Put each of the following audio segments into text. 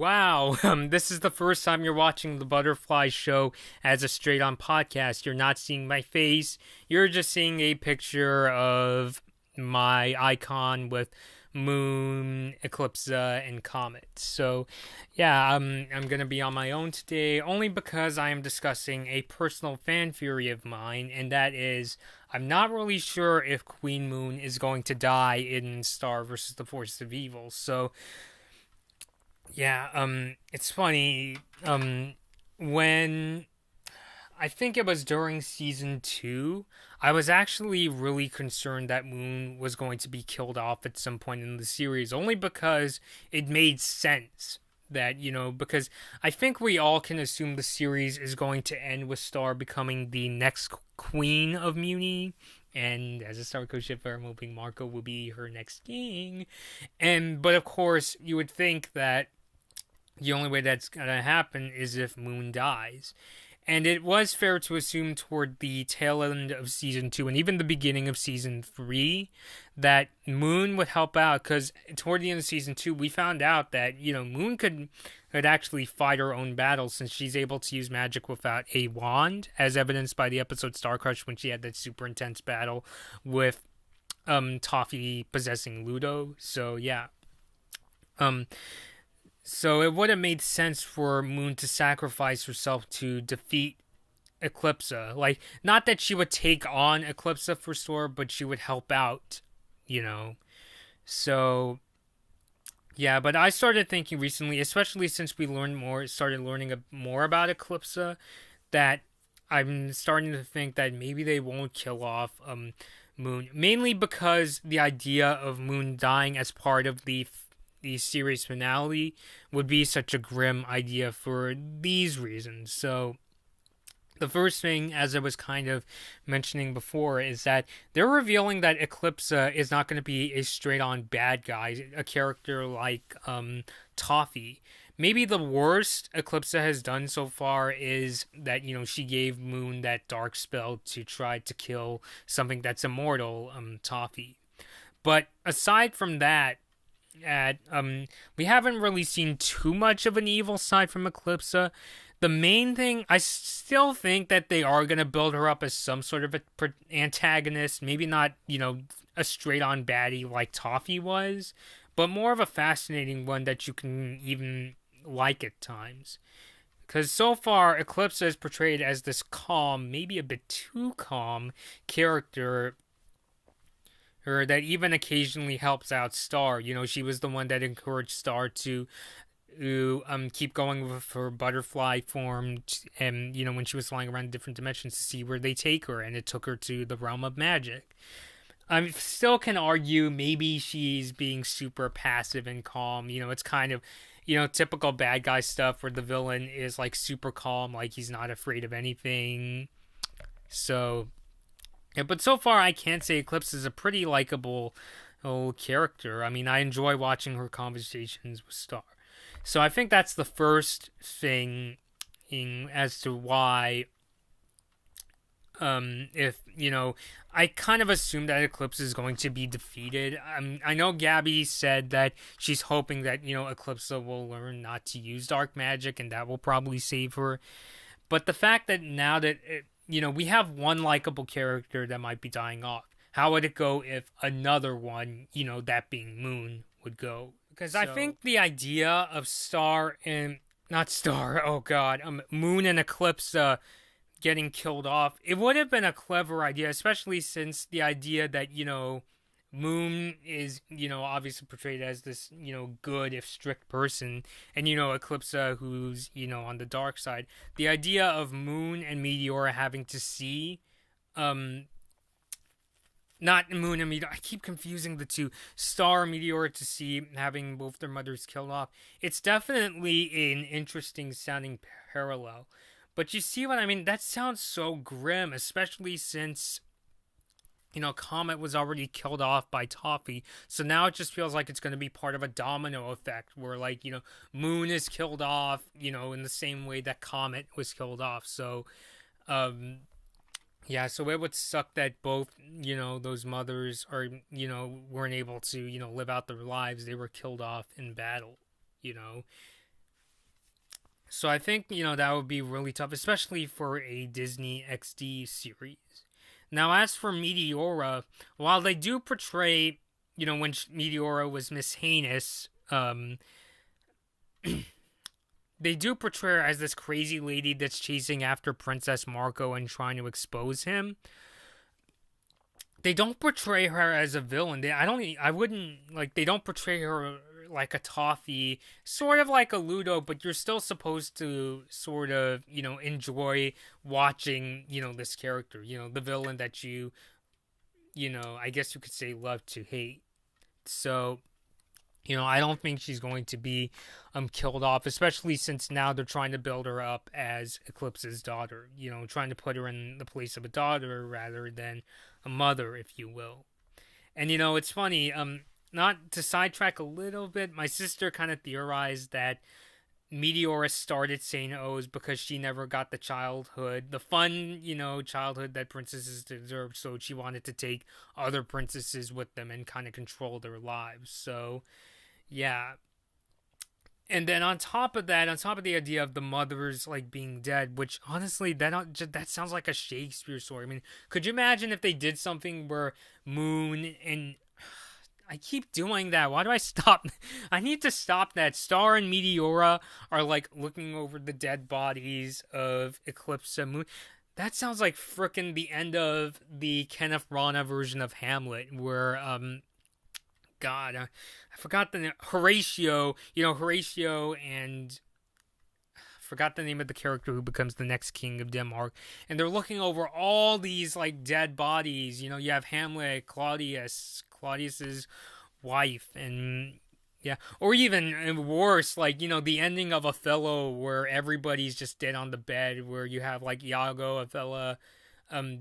wow, this is the first time you're watching the Butterfly Show as a straight-on podcast. You're not seeing my face. You're just seeing a picture of my icon with moon, eclipse, and comet. So, yeah, I'm gonna be on my own today, only because I am discussing a personal fan theory of mine, and that is, I'm not really sure if Queen Moon is going to die in Star versus the Force of Evil. So, yeah, it's funny, when I think it was during season 2, I was actually really concerned that Moon was going to be killed off at some point in the series, only because it made sense that, because I think we all can assume the series is going to end with Star becoming the next queen of Muni, and as a Star Coast shipper, I'm hoping Marco will be her next king. But of course, you would think that the only way that's gonna happen is if Moon dies. And it was fair to assume toward the tail end of season 2 and even the beginning of season 3 that Moon would help out, because toward the end of season 2 we found out that, Moon could actually fight her own battles since she's able to use magic without a wand, as evidenced by the episode Star Crush when she had that super intense battle with Toffee possessing Ludo. So yeah. So it would have made sense for Moon to sacrifice herself to defeat Eclipsa. Like, not that she would take on Eclipsa for Star, but she would help out, So, yeah, but I started thinking recently, especially since we started learning more about Eclipsa, that I'm starting to think that maybe they won't kill off Moon. Mainly because the idea of Moon dying as part of the series finale would be such a grim idea for these reasons. So the first thing, as I was kind of mentioning before, is that they're revealing that Eclipsa is not going to be a straight-on bad guy, a character like Toffee. Maybe the worst Eclipsa has done so far is that, she gave Moon that dark spell to try to kill something that's immortal, Toffee. But aside from that, we haven't really seen too much of an evil side from Eclipsa. The main thing, I still think that they are going to build her up as some sort of antagonist. Maybe not, a straight-on baddie like Toffee was, but more of a fascinating one that you can even like at times. Because so far, Eclipsa is portrayed as this calm, maybe a bit too calm character, her that even occasionally helps out Star. She was the one that encouraged Star to keep going with her butterfly form, and when she was flying around different dimensions to see where they take her, and it took her to the realm of magic. I still can argue maybe she's being super passive and calm. It's kind of typical bad guy stuff where the villain is like super calm, like he's not afraid of anything. So yeah, but so far I can't say Eclipse is a pretty likable character. I mean, I enjoy watching her conversations with Star. So I think that's the first thing as to why, if, I kind of assume that Eclipse is going to be defeated. I know Gabby said that she's hoping that, Eclipsa will learn not to use dark magic and that will probably save her. But the fact that now that we have one likable character that might be dying off. How would it go if another one, that being Moon, would go? Because I think the idea of Moon and Eclipsa getting killed off, it would have been a clever idea, especially since the idea that, Moon is, obviously portrayed as this, good if strict person, and, Eclipsa who's, on the dark side. The idea of Moon and Meteora having to see, not Moon and Meteora, I keep confusing the two, Star and Meteora to see having both their mothers killed off. It's definitely an interesting sounding parallel. But you see what I mean? That sounds so grim, especially since Comet was already killed off by Toffee, so now it just feels like it's going to be part of a domino effect where, Moon is killed off, in the same way that Comet was killed off. So, yeah, so it would suck that both, those mothers are, weren't able to, live out their lives. They were killed off in battle, So I think, that would be really tough, especially for a Disney XD series. Now, as for Meteora, while they do portray, when Meteora was Miss Heinous, they do portray her as this crazy lady that's chasing after Princess Marco and trying to expose him. They don't portray her as a villain. They don't portray her like a Toffee, sort of like a Ludo, but you're still supposed to sort of, enjoy watching, this character, the villain that I guess you could say love to hate. So, I don't think she's going to be killed off, especially since now they're trying to build her up as Eclipse's daughter, trying to put her in the place of a daughter rather than a mother, if you will. And, it's funny, not to sidetrack a little bit, my sister kind of theorized that Meteora started saying O's because she never got the fun, childhood that princesses deserve, so she wanted to take other princesses with them and kind of control their lives. So, yeah. And then on top of the idea of the mothers like being dead, which honestly that sounds like a Shakespeare story. I mean, could you imagine if they did something where Moon and I keep doing that. Why do I stop? I need to stop that. Star and Meteora are like looking over the dead bodies of Eclipse and Moon. That sounds like frickin' the end of the Kenneth Branagh version of Hamlet, where God, I forgot the name. Horatio. Horatio and forgot the name of the character who becomes the next king of Denmark, and they're looking over all these like dead bodies. You have Hamlet, Claudius's wife, and yeah, or even worse, like the ending of Othello, where everybody's just dead on the bed, where you have like Iago, Othello,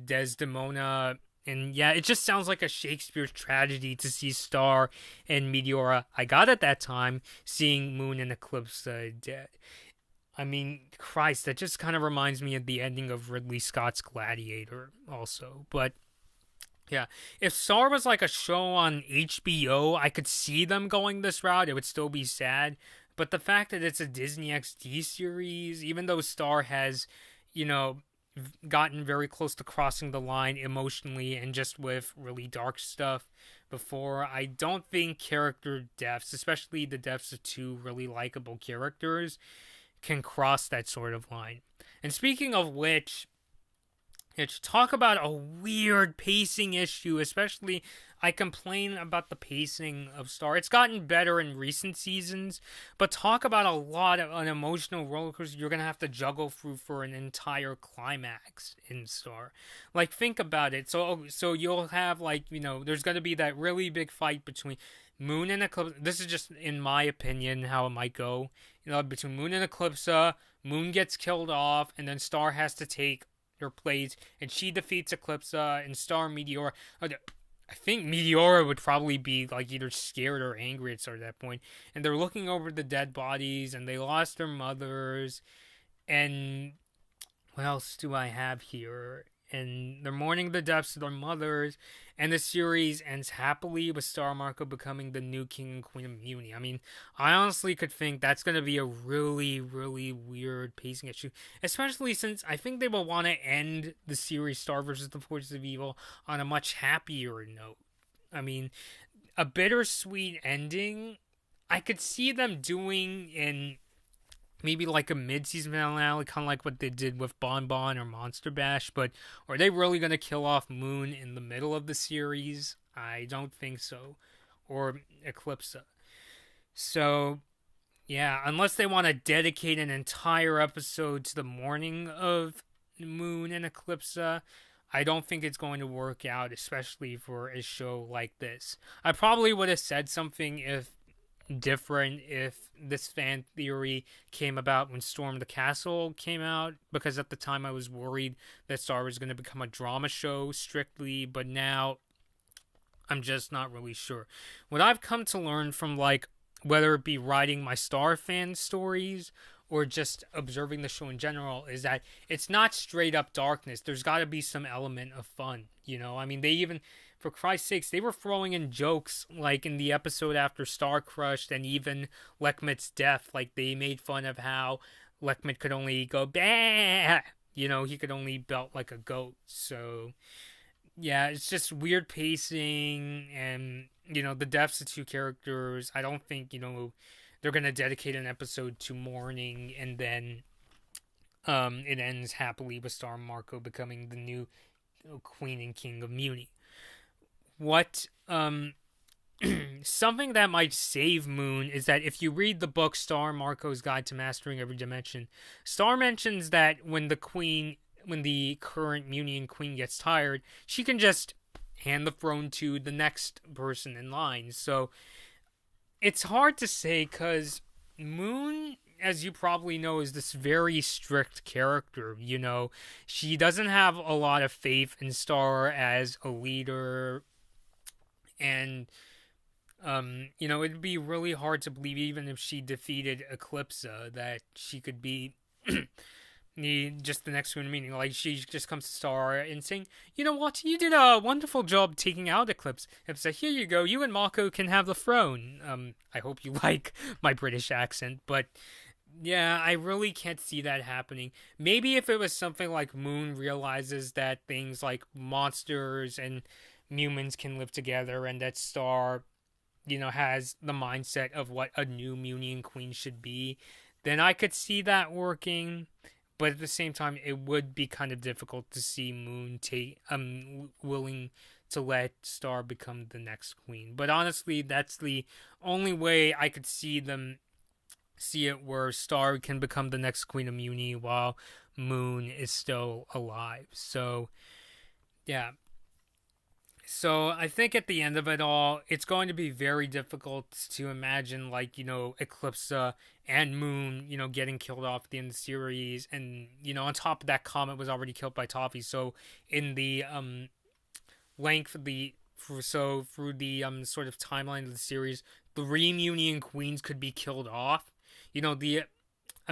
Desdemona. And yeah, it just sounds like a Shakespeare tragedy to see Star and Meteora. I got at that time seeing Moon and Eclipse dead. I mean, Christ, that just kind of reminds me of the ending of Ridley Scott's Gladiator also. But yeah, if Star was like a show on HBO, I could see them going this route. It would still be sad. But the fact that it's a Disney XD series, even though Star has, gotten very close to crossing the line emotionally and just with really dark stuff before, I don't think character deaths, especially the deaths of two really likable characters, can cross that sort of line. And speaking of which, talk about a weird pacing issue, especially I complain about the pacing of Star. It's gotten better in recent seasons, but talk about a lot of an emotional roller coaster you're going to have to juggle through for an entire climax in Star. Like, think about it. So you'll have, like, there's going to be that really big fight between Moon and Eclipse. This is just, in my opinion, how it might go. Between Moon and Eclipse, Moon gets killed off, and then Star has to take her place, and she defeats Eclipse, and Star and Meteora. I think Meteora would probably be like either scared or angry at that point. And they're looking over the dead bodies, and they lost their mothers. And what else do I have here? And they're mourning the deaths of their mothers. And the series ends happily with Star Marco becoming the new king and queen of Muni. I mean, I honestly could think that's going to be a really, really weird pacing issue. Especially since I think they will want to end the series Star vs. the Forces of Evil on a much happier note. I mean, a bittersweet ending, I could see them doing in maybe like a mid-season finale, kind of like what they did with Bon Bon or Monster Bash, but are they really going to kill off Moon in the middle of the series? I don't think so. Or Eclipse. So, yeah, unless they want to dedicate an entire episode to the mourning of Moon and Eclipse, I don't think it's going to work out, especially for a show like this. I probably would have said something different if this fan theory came about when Storm the Castle came out, because at the time I was worried that Star was going to become a drama show strictly, but now I'm just not really sure. What I've come to learn from, like, whether it be writing my Star fan stories or just observing the show in general, is that it's not straight up darkness. There's got to be some element of fun, I mean, they even, for Christ's sakes, they were throwing in jokes, like in the episode after Star crushed and even Lekmet's death. Like, they made fun of how Lekmet could only go bah. He could only belt like a goat. So yeah, it's just weird pacing, and the deaths of two characters. I don't think they're gonna dedicate an episode to mourning, and then it ends happily with Star and Marco becoming the new queen and king of Muni. What something that might save Moon is that if you read the book Star and Marco's Guide to Mastering Every Dimension, Star mentions that when the current Munian queen gets tired, she can just hand the throne to the next person in line. So it's hard to say, because Moon, as you probably know, is this very strict character. She doesn't have a lot of faith in Star as a leader, and it'd be really hard to believe, even if she defeated Eclipsa, that she could be just the next one meeting. Like, she just comes to Star and saying, "You know what? You did a wonderful job taking out Eclipse. So here you go. You and Marco can have the throne." I hope you like my British accent, but yeah, I really can't see that happening. Maybe if it was something like Moon realizes that things like monsters and humans can live together, and that Star, has the mindset of what a new Munian queen should be, then I could see that working. But at the same time, it would be kind of difficult to see Moon willing to let Star become the next queen. But honestly, that's the only way I could see it, where Star can become the next queen of Muni while Moon is still alive. So yeah. So I think at the end of it all, it's going to be very difficult to imagine, like, Eclipsa and Moon, getting killed off at the end of the series. And, on top of that, Comet was already killed by Toffee. So in the length of through the sort of timeline of the series, the Munian queens could be killed off. I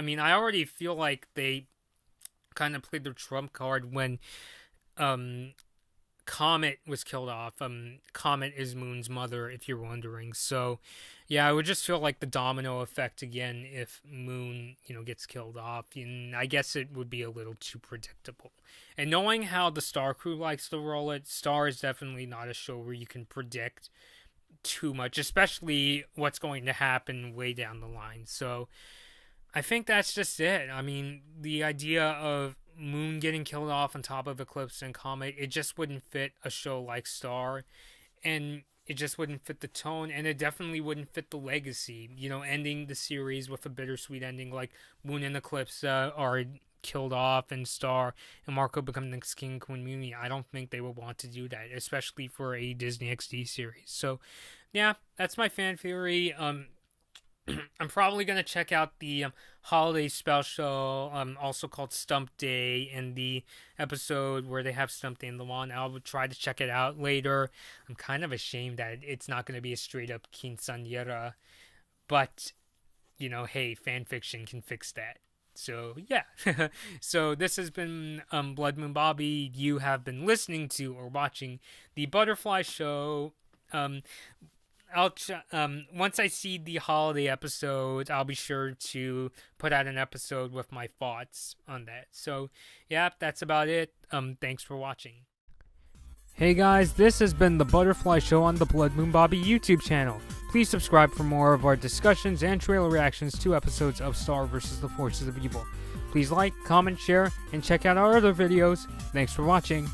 already feel like they kind of played their trump card when Comet was killed off. Comet is Moon's mother, if you're wondering. So, yeah, I would just feel like the domino effect again if Moon, gets killed off. And I guess it would be a little too predictable. And knowing how the Star crew likes to roll it, Star is definitely not a show where you can predict too much, especially what's going to happen way down the line. So, I think that's just it. The idea of Moon getting killed off on top of Eclipse and Comet, it just wouldn't fit a show like Star, and it just wouldn't fit the tone, and it definitely wouldn't fit the legacy. Ending the series with a bittersweet ending, like Moon and Eclipse are killed off, and Star and Marco become the next king and queen Muni. I don't think they would want to do that, especially for a Disney XD series. So, yeah, that's my fan theory. I'm probably going to check out the holiday special, also called Stump Day, and the episode where they have Stump Day in the lawn. I'll try to check it out later. I'm kind of ashamed that it's not going to be a straight-up quinceañera, but, hey, fan fiction can fix that. So, yeah. So, this has been Blood Moon Bobby. You have been listening to or watching The Butterfly Show. Once I see the holiday episode, I'll be sure to put out an episode with my thoughts on that. So, yeah, that's about it. Thanks for watching. Hey guys, this has been The Butterfly Show on the Blood Moon Bobby YouTube channel. Please subscribe for more of our discussions and trailer reactions to episodes of Star vs. the Forces of Evil. Please like, comment, share, and check out our other videos. Thanks for watching.